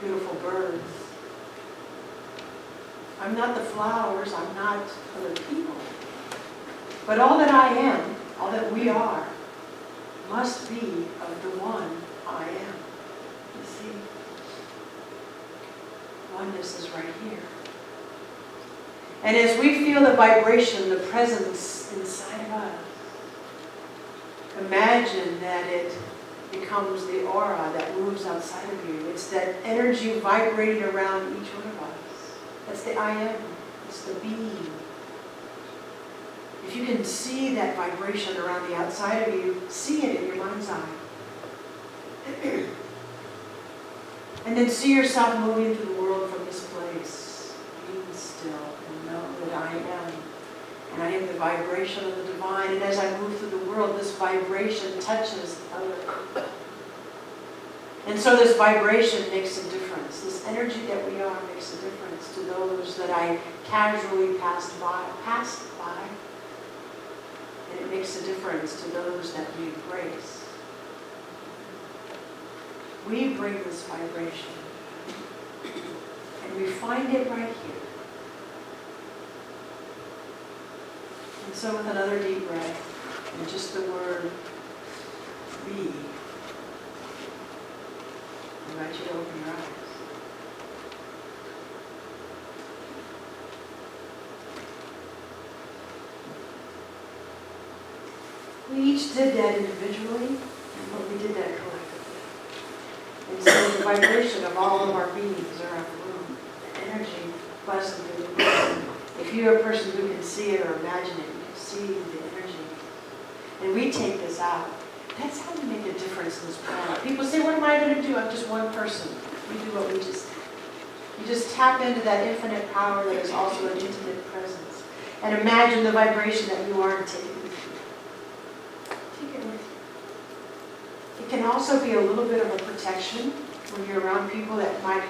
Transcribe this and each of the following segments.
beautiful birds. I'm not the flowers, I'm not other people. But all that I am, all that we are, must be of the one I am. You see? Oneness is right here. And as we feel the vibration, the presence inside of us, imagine that it becomes the aura that moves outside of you. It's that energy vibrating around each one of us. That's the I am. It's the being. If you can see that vibration around the outside of you, see it in your mind's eye. And then see yourself moving through the world from this place. Being still and know that I am. And I am the vibration of the divine. And as I move through the world, this vibration touches others. And so this vibration makes a difference. This energy that we are makes a difference to those that I casually passed by. And it makes a difference to those that we embrace. We bring this vibration. And we find it right here. And so with another deep breath, and just the word be, I invite you to open your eyes. We each did that individually, but we did that collectively. And so the vibration of all of our beings around the room, the energy buzzing through the room. If you're a person who can see it or imagine it, you can see the energy. And we take this out. That's how we make a difference in this planet. People say, what am I going to do? I'm just one person. We do what we just did. You just tap into that infinite power that is also an intimate presence. And imagine the vibration that you are taking with you. Take it with you. It can also be a little bit of a protection when you're around people that might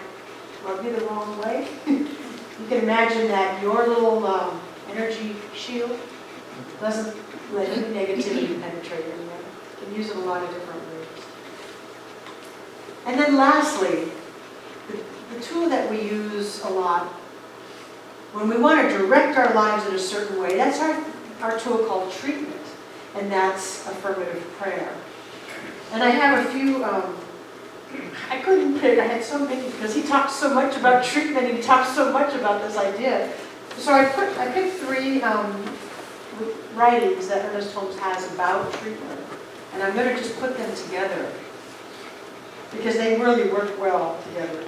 rub you the wrong way. You can imagine that your little energy shield doesn't let any negativity penetrate in there. You can use it a lot of different ways. And then lastly, the tool that we use a lot when we want to direct our lives in a certain way, that's our tool called treatment. And that's affirmative prayer. And I have a few, I couldn't pick, I had so many because he talks so much about treatment, he talks so much about this idea. So I picked three writings that Ernest Holmes has about treatment. And I'm going to just put them together because they really work well together.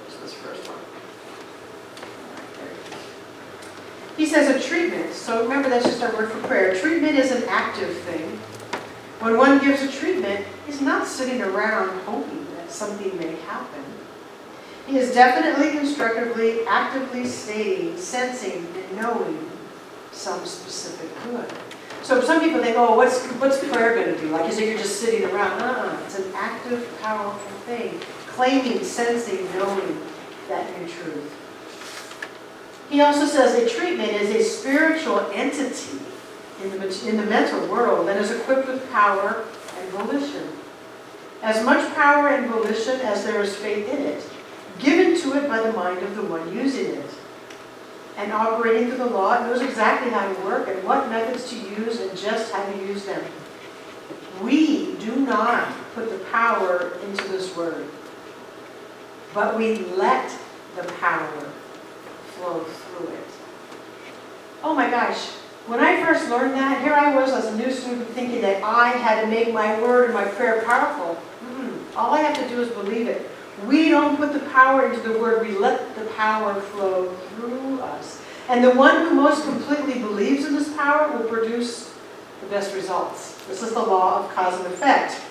Here's this first one. He says a treatment, so remember that's just our word for prayer. Treatment is an active thing. When one gives a treatment, he's not sitting around hoping that something may happen. He is definitely, constructively, actively stating, sensing, and knowing some specific good. So some people think, oh, what's prayer going to do? Like as if you're just sitting around. It's an active, powerful thing. Claiming, sensing, knowing that new truth. He also says a treatment is a spiritual entity in the mental world that is equipped with power and volition. As much power and volition as there is faith in it, given to it by the mind of the one using it. And operating through the law, it knows exactly how to work and what methods to use and just how to use them. We do not put the power into this word, but we let the power flow through it. Oh my gosh, when I first learned that, here I was as a new student thinking that I had to make my word and my prayer powerful. All I have to do is believe it. We don't put the power into the word, we let the power flow through us. And the one who most completely believes in this power will produce the best results. This is the law of cause and effect.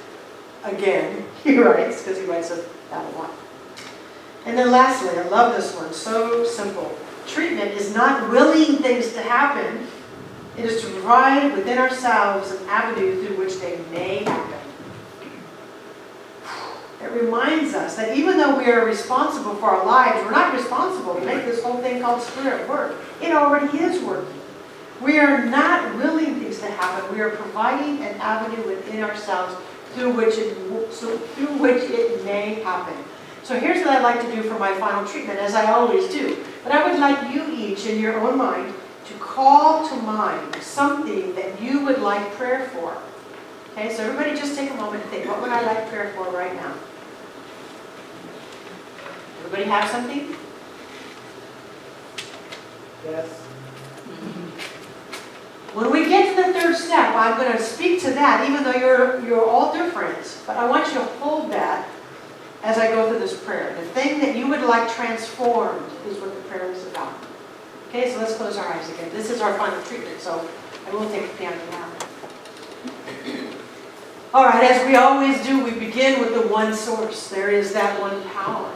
Again, he writes, because he writes that a lot. And then lastly, I love this one, so simple. Treatment is not willing things to happen. It is to provide within ourselves an avenue through which they may happen. It reminds us that even though we are responsible for our lives, we're not responsible to make this whole thing called spirit work. It already is working. We are not willing things to happen. We are providing an avenue within ourselves through which it may happen. So here's what I'd like to do for my final treatment, as I always do. But I would like you each, in your own mind, to call to mind something that you would like prayer for. Okay, so everybody just take a moment and think, what would I like prayer for right now? Everybody have something? Yes. When we get to the third step, I'm going to speak to that, even though you're all different. But I want you to hold that as I go through this prayer. The thing that you would like transformed is what the prayer is about. Okay, so let's close our eyes again. This is our final treatment, so I will take the piano down. All right, as we always do, we begin with the one source. There is that one power,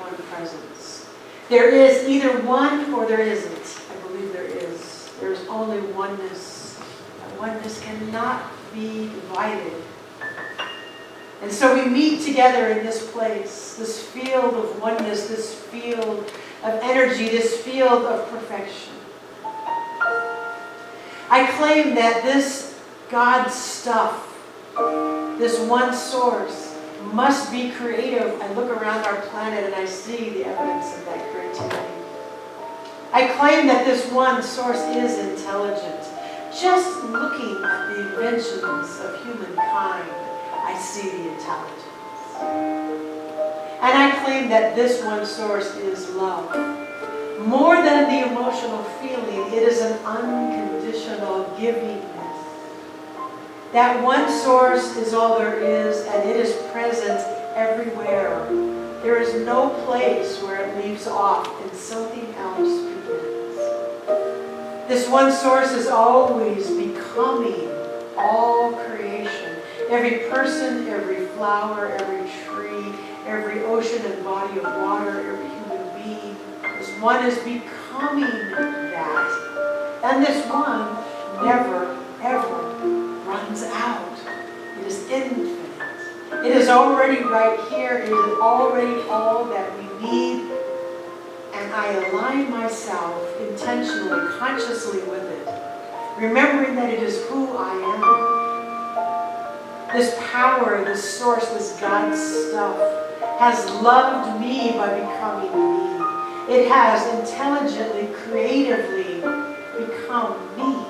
one presence. There is either one or there isn't. I believe there is. There's only oneness. And oneness cannot be divided. And so we meet together in this place, this field of oneness, this field of energy, this field of perfection. I claim that this God stuff, this one source, must be creative. I look around our planet and I see the evidence of that creativity. I claim that this one source is intelligent. Just looking at the inventions of humankind, I see the intelligence. And I claim that this one source is love. More than the emotional feeling, it is an unconditional givingness. That one source is all there is, and it is present everywhere. There is no place where it leaves off and something else begins. This one source is always becoming all creation. Every person, every flower, every tree, every ocean and body of water, every human being. This one is becoming that. And this one never, ever runs out. It is infinite. It is already right here. It is already all that we need. And I align myself intentionally, consciously with it, remembering that it is who I am. This power, this source, this God stuff has loved me by becoming me. It has intelligently, creatively become me.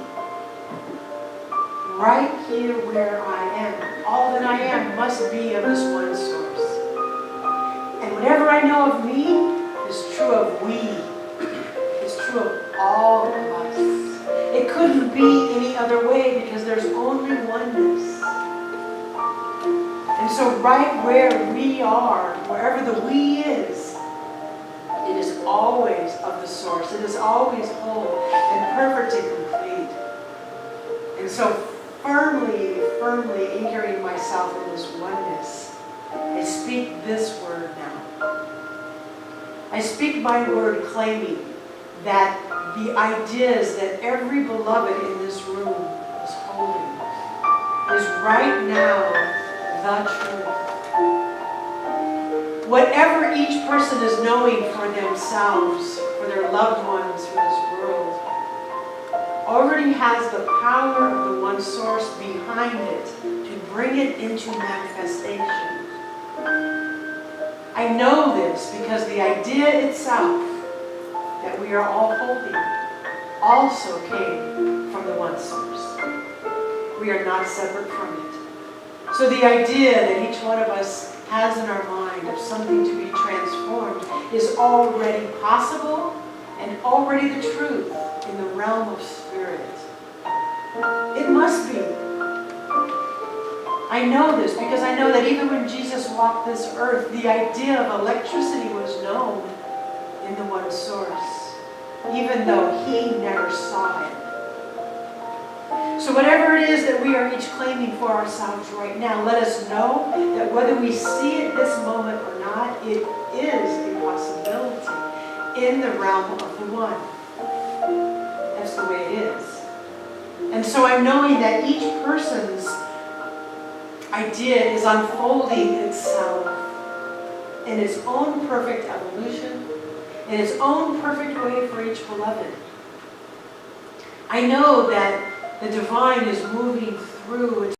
Right here where I am. All that I am must be of this one source. And whatever I know of me is true of we. It's true of all of us. It couldn't be any other way because there's only oneness. And so right where we are, wherever the we is, it is always of the source. It is always whole and perfect and complete. And so firmly anchoring myself in this oneness, I speak this word now. I speak my word claiming that the ideas that every beloved in this room is holding is right now the truth. Whatever each person is knowing for themselves, for their loved ones, for this world, already has the power of the one source behind it to bring it into manifestation. I know this because the idea itself that we are all holding also came from the one source. We are not separate from it. So the idea that each one of us has in our mind of something to be transformed is already possible and already the truth in the realm of spirit. It must be. I know this because I know that even when Jesus walked this earth, the idea of electricity was known in the one source, even though he never saw it. So whatever it is that we are each claiming for ourselves right now, let us know that whether we see it this moment or not, it is a possibility in the realm of the one. That's the way it is. And so I'm knowing that each person's idea is unfolding itself in its own perfect evolution, in its own perfect way for each beloved. I know that the divine is moving through.